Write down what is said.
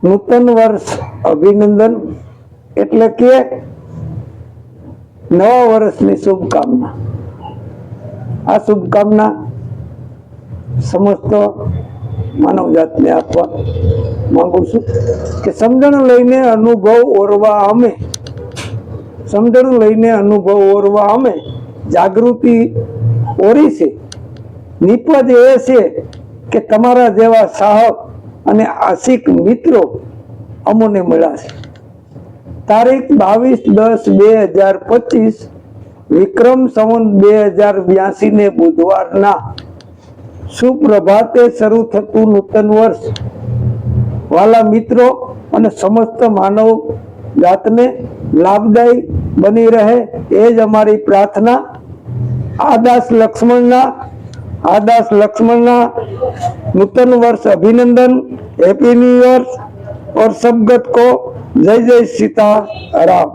નૂતન વર્ષ અભિનંદન એટલે કે નવા વર્ષની શુભકામના. આ શુભકામના સમસ્ત માનવ જાતને આપવા માંગુ છું કે સમજણ લઈને અનુભવ ઓરવા અમે જાગૃતિ ઓરી છે. નિપજ એ છે કે તમારા જેવા સાહક અને આશિક મિત્રો અમોને મળ્યા છે. તારીખ 22/10/2025 વિક્રમ સંવત 2082 ને બુધવારના સુપ્રભાતે શરૂ થતું નૂતન વર્ષ વાલા મિત્રો અને સમસ્ત માનવ જાતને લાભદાયી બની રહે એ જ અમારી પ્રાર્થના. આદાસ લક્ષ્મણના नूतन वर्ष अभिनंदन, हैप्पी न्यू ईयर और सब गत को जय जय सीता राम।